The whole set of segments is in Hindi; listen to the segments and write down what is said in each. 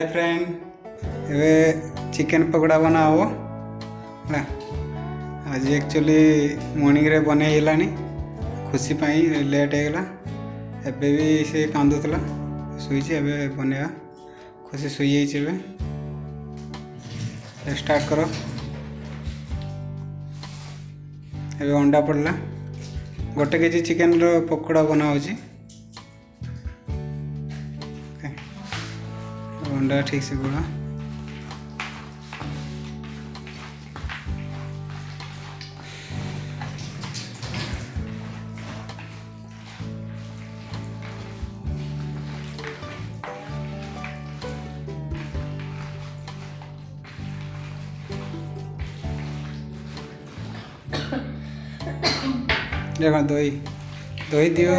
फ्रेंड एवे चिकन पकोड़ा बना हो ना। आज एक्चुअली मॉर्निंग रे बने हेलानी खुशी पाई लेट होगला। एबे भी से कांदुला शुईचे एबे बनेगा खुशी शुई जाइए। स्टार्ट करो। एबे अंडा पड़ला 1 केजी चिकन रो पकोड़ा बना हो। अंडा ठीक से गोला देखो दही दही दियो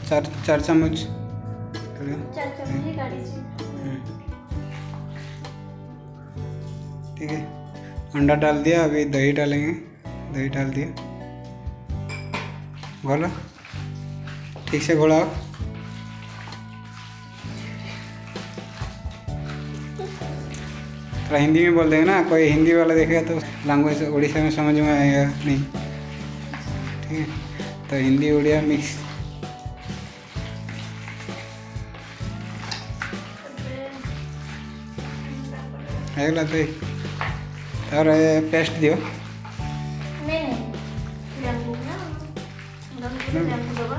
4 चम्मच ठीक है। अंडा डाल दिया, अभी दही डालेंगे। दही डाल दिया, घोलो ठीक से घोड़ाओ। थोड़ा हिंदी में बोल देंगे ना, कोई हिंदी वाला देखेगा तो लैंग्वेज उड़ीसा में समझ में आएगा नहीं। ठीक है, तो हिंदी उड़िया मिक्स। है दही और पेस्ट दियो।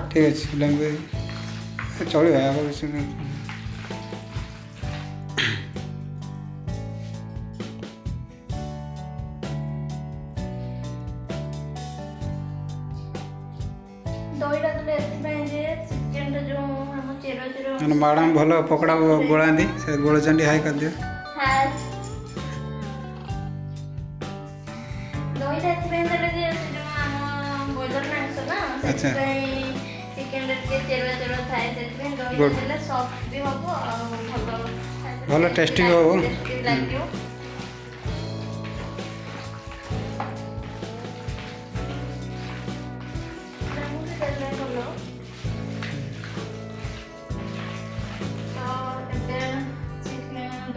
ठीक है, लेंबू चलो है आगे मैडम भल पकड़ा गोला से गोल चंडी हाई कर दियो। अच्छा भल टेस्टी हो।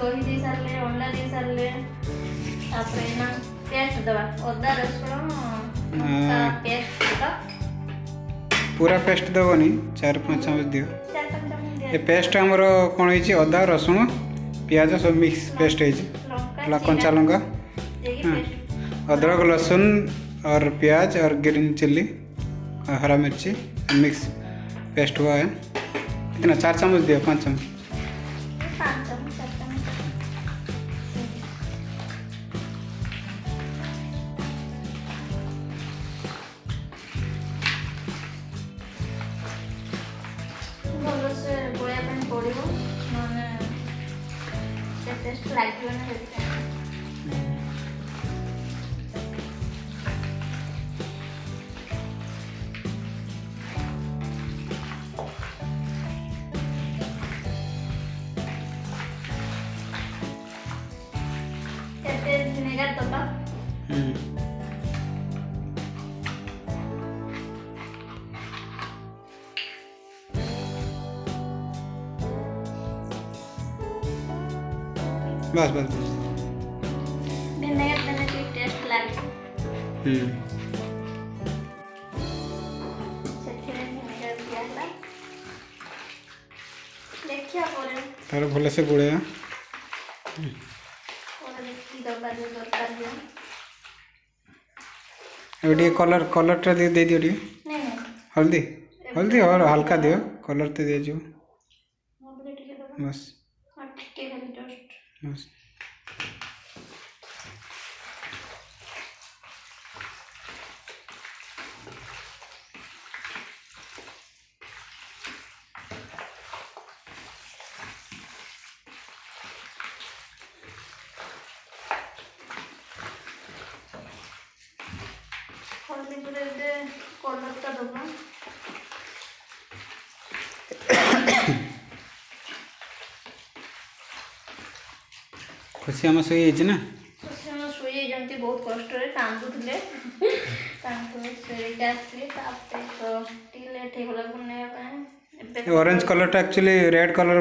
दही दे सारे अंडा दे सारे पेस्ट दबा अदा रसुण पेस्ट पूरा पेस्ट दबनी 4-5 चम्मच दियो। ये पेस्ट आमर कौन है अदा रसुण पियाज सब मिक्स पेस्ट है। कंचा लंका अदरक लहसुन और प्याज और ग्रीन चिल्ली हरा मिर्ची मिक्स पेस्ट हुआ है। कितना 4 चम्मच दियो 5 चम्मच। बस बस टेस्ट लागे तार भल से गोड़े कलर कलर दे दियो टी हल्दी हल्दी और हल्का दियो कलर तो दे जो बस बस। खुशी आम शुई ना शुई बहुत कष्ट कांदुले लेट हो orange colour actually red colour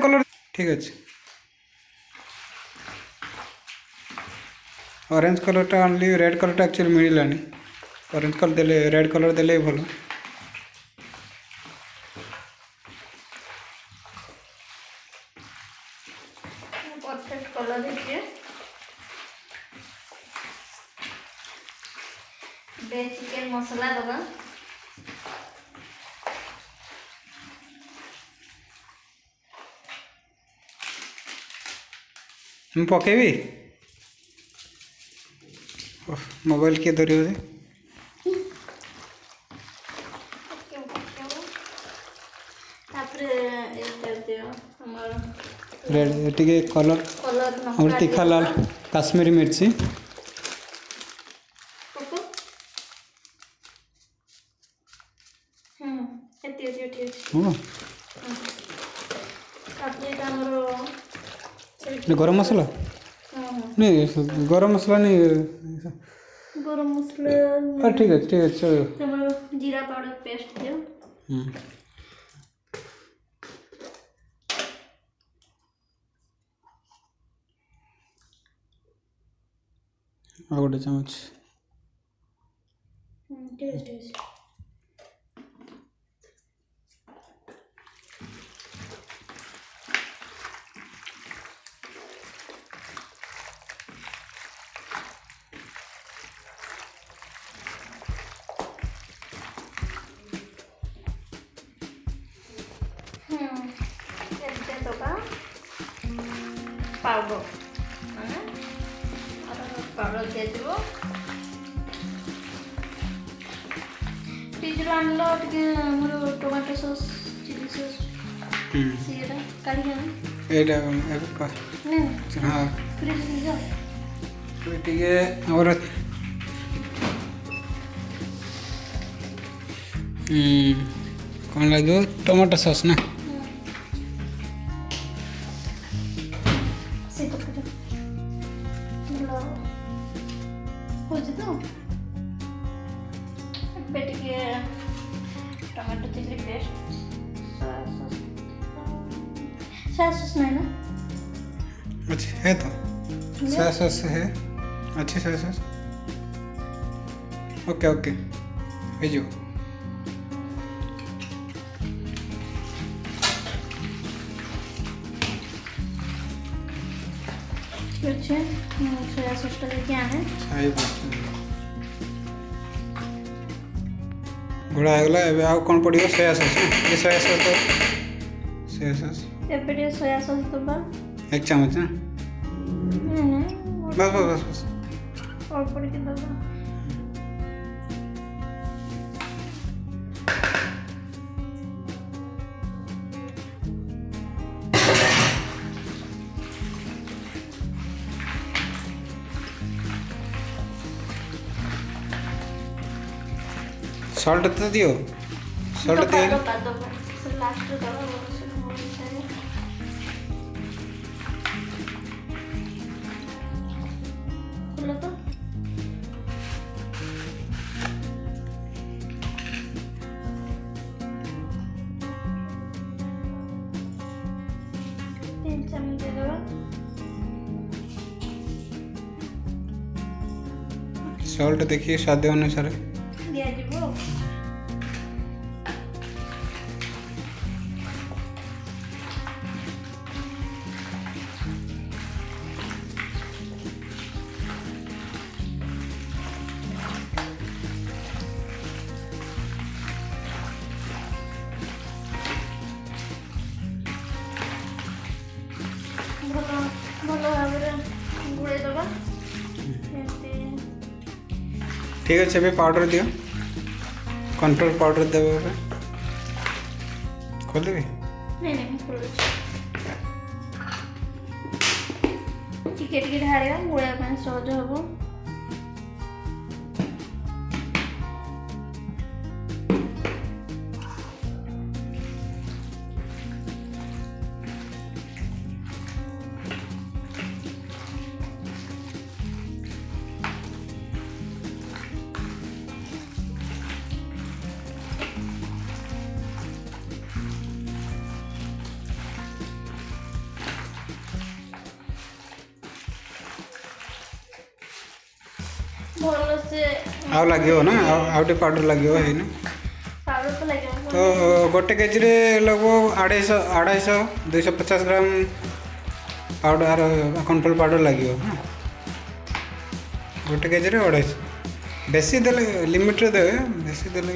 colour ठीक अच्छे ऑरेंज कलरटा आनली रेड कलरटा एक्चुअली मिलानी ऑरेंज कलर देले रेड कलर देले भल परफेक्ट कलर देखिए चिकेन मसला दबा ମୁଁ ପକେଇବି ମୋବାଇଲ କିଏ ଧରିବ ଯେ ତାପରେ रेड ଟିକେ କଲର ଆମର ତିଖା ଲାଲ କାଶ୍ମୀରୀ ମିର୍ଚି गरम मसला नहीं गरम मसला नहीं गरम मसला हाँ ठीक है चलो जीरा पाउडर पेस्ट दियो और गोटे चमच टेस्ट पाउडर पाउडर दिया फ्रिज आनलो टोमाटो सॉस चिली सॉस सीरा काढ़ी एटा हाँ फ्रिज दियो टिके और कौन लगे टमाटो सॉस ना tomato chili paste soya sauce नहीं ना अच्छा है तो सोया सॉस है अच्छी सोया सॉस ओके ओके भेजो अच्छे सोया सॉस तो लेके आने सही बात घोड़ा होगला एबे आउ कौन पड़ियो सोया सॉस ये सोया सॉस एबे सोया सॉस दबा एक चम्मच ना नहीं बस और पड़ के दबा सॉल्ट तो दियो सॉल्ट दे लास्ट तो 3 चम्मच देवा सॉल्ट देखिए स्वाद अनुसार दिया जीवो भल भाव गुड़े दबा ठीक अच्छे भी पाउडर दियो कंट्रोल पाउडर देवे खोल देवी नहीं टिके टिके ढाड़िया गुड़ा सहज हम ଭଲ ସେ ଆଉ ଲାଗିବ ନା ଆଉ ଟିକେ ପାଉଡ଼ର ଲାଗିବ ହେଇନା। ପାଉଡର ତ ଲାଗିବ। ତ ଗୋଟେ କେଜିରେ लगभग 250 250 ଗ୍ରାମ ପାଉଡ଼ର କଣ୍ଟ୍ରୋଲ ପାଉଡ଼ର ଲାଗିବ ହଁ। ଗୋଟେ କେଜିରେ 250 ବେଶୀ ଦେଲେ लिमिटରେ ଦେବେ ବେଶୀ ଦେଲେ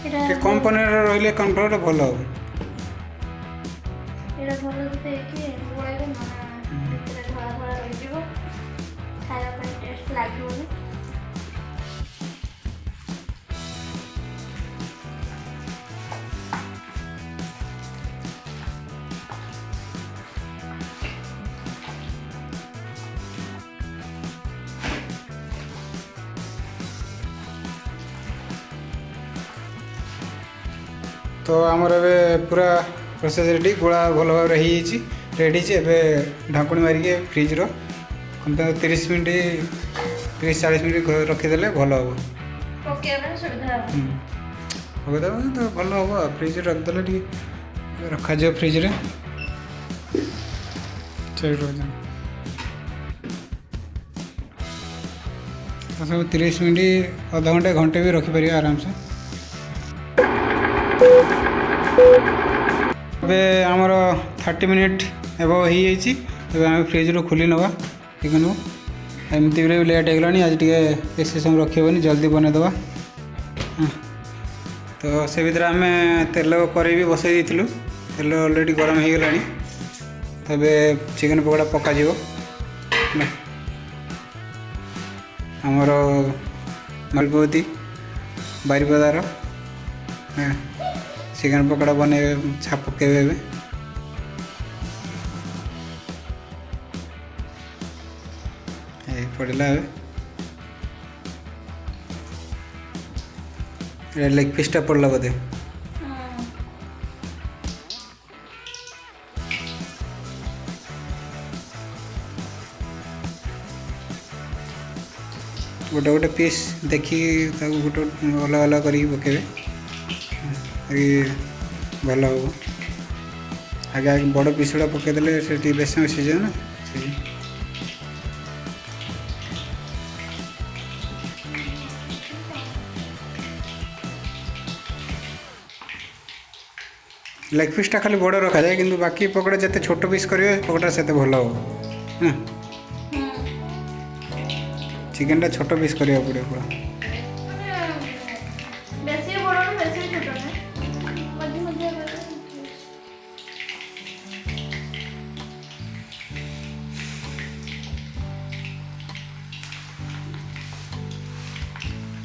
ଟିକେ କମ୍ ପରିମାଣରେ ରହିଲେ କଣ୍ଟ୍ରୋଲଟା ଭଲ ହେବ। ଏଇଟା ଭଲ ଦେଇକି ଗୋଳାଇବେ ନା ଭିତରେ ଧଳା ଧଳା ରହିଯିବ ଖାଇବା ପାଇଁ ଟେଷ୍ଟ ଲାଗିବନି। तो आमर ए पूरा प्रोसेस रेडी गोला भल भाव रेडी एबे ढाकुणी मारिके फ्रिज्र कम 30 मिनट 30-40 मिनट रखीदे भल हम पकईदे तो भल हम फ्रिज रखिदे रखा फ्रिज्रे सब 30 मिनट अधा घंटे घंटे भी रखिपर आराम से। ଏବେ ଆମର 30 ମିନିଟ୍ ହେବ ହେଇଯାଇଛି। ଏବେ ଆମେ ଫ୍ରିଜ୍ରୁ ଖୋଲି ନେବା ଚିକେନ୍। ଏମିତିରେ ବି ଲେଟ୍ ହେଇଗଲାଣି ଆଜି ଟିକେ ବେଶୀ ସମୟ ରଖିହେବନି ଜଲ୍ଦି ବନେଇଦେବା। ତ ସେ ଭିତରେ ଆମେ ତେଲ କରେଇ ବି ବସାଇ ଦେଇଥିଲୁ ତେଲ ଅଲରେଡ଼ି ଗରମ ହେଇଗଲାଣି। ଏବେ ଚିକେନ୍ ପକୋଡ଼ା ପକାଯିବ ଆମର ମାଲପତି ବାରିପଦାର चिकेन पकोड़ा बने छाप पकेबे पड़ला लेग पीसटा पड़ला बोधे गोटे गोटे पीस देखी गोटे अलग अलग कर पकेबे भल हम आगे आगे बड़ पीस गुड़ा पकईदे से बेस मिसीजे ना लेग पीसटा खाली बड़ रखा जाए कि बाकी पकड़ा जिते छोट पीस करेंगे पकड़ा से भल हम चिकेन छोट पीस करा पड़े पूरा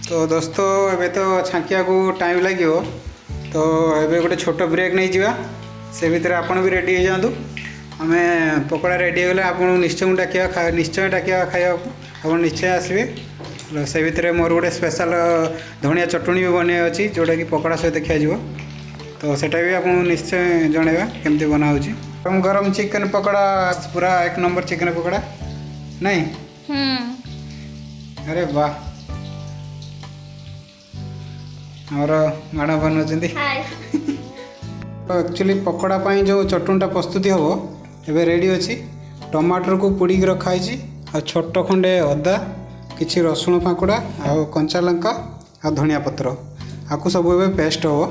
तो दोस्तों एबे तो छांकिया को टाइम लगे तो एबे गोटे छोट ब्रेक नहीं जावा से भितर आपन भी रेडी हो जातु आम पकोड़ा रेडी होगले आप निश्चय डाकिया निश्चय डाकिया खाया आप निश्चय आसबे से भितर मोर गोटे स्पेशल धनिया चटनी भी बने अच्छी जोटा कि पकोड़ा सहित खिया तो सेटा भी आपको निश्चय जनइबा केमती बना गरम गरम चिकेन पकोड़ा पूरा 1 नंबर चिकेन पकोड़ा नहीं अरे वाह और मैडम बनाऊँ एक्चुअली पकोड़ा जो चटनीटा प्रस्तुति हम एवं रेडी अच्छी टमाटर को पोड़ी रखाई आ छोट खंडे अदा किसी रसुण फाकुड़ा आ कंचा लंका आ धनिया पत्र आपको सब एवं पेस्ट हम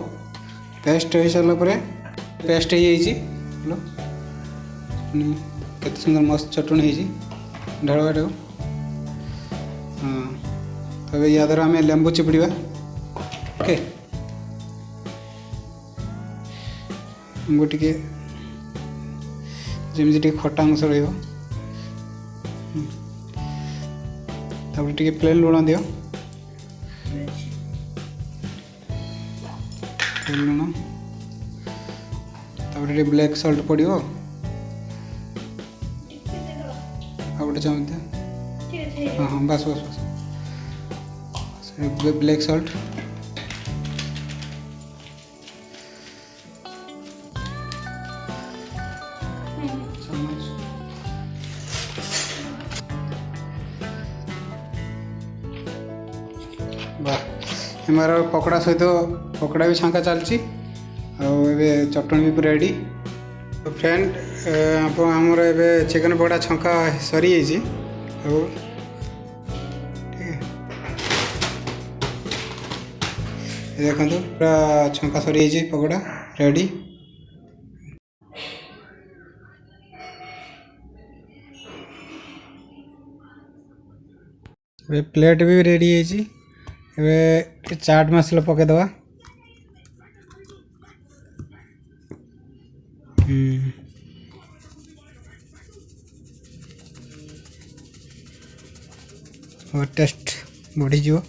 पेस्ट हो सारापर पेस्ट हो केते सुंदर मस्त चटनी हो ढालवाट हाँ तो या द्वारा आम लेंबू चिपुड़ा ओके लेंबू टी जमी खटा अंश रे प्लेन लुण दियो लुण ब्लैक सल्ट पड़ो गोटे चमच हाँ हाँ बस बस बस ब्लैक सल्ट हमारा पकोड़ा सहित पकोड़ा भी छांका चलती चटनी भी पूरा रेडी तो फ्रेंड आप आमर ए चिकेन पकोड़ा छंका सरी देखो पूरा छंका सरी पकोड़ा रेडी। प्लेट भी रेडी है। चाट मसला पकईदवा। और टेस्ट बढ़ी जो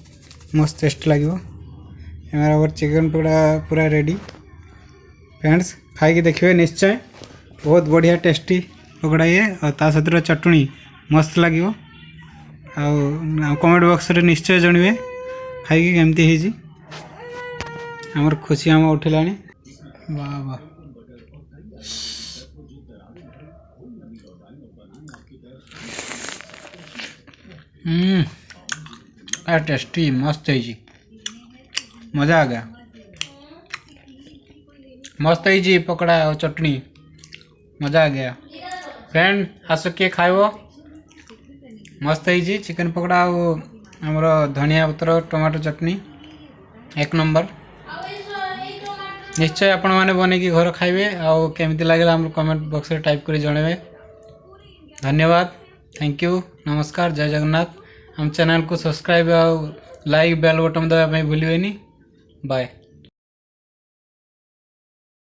मस्त टेस्ट लगे। हमारा और चिकन पकोड़ा पूरा रेडी। फ्रेंड्स खाई देखिए निश्चय, बहुत बढ़िया टेस्टी पकोड़ा ये। और ता सहित चटनी मस्त लगे। कमेंट बॉक्स रे निश्चय जानवे खाई केमती है। आमर खुशी आम उठिला। वाह वाह टेस्टी मस्त है। मजा आ गया। मस्त है पकोड़ा और चटनी, मजा आ गया। फ्रेंड आस किए खाइब। मस्त है चिकन पकोड़ा आमर धनिया पत्र टमाटो चटनी एक नंबर। निश्चय आपण मैंने बनईकि घर खाइबे। आउ केमती लगे आम कमेंट बॉक्स रे टाइप कर जनइबे। धन्यवाद, थैंक यू, नमस्कार, जय जगन्नाथ। हम चैनल को सब्सक्राइब और लाइक बेल बटन दबाई भूलिए। बाय।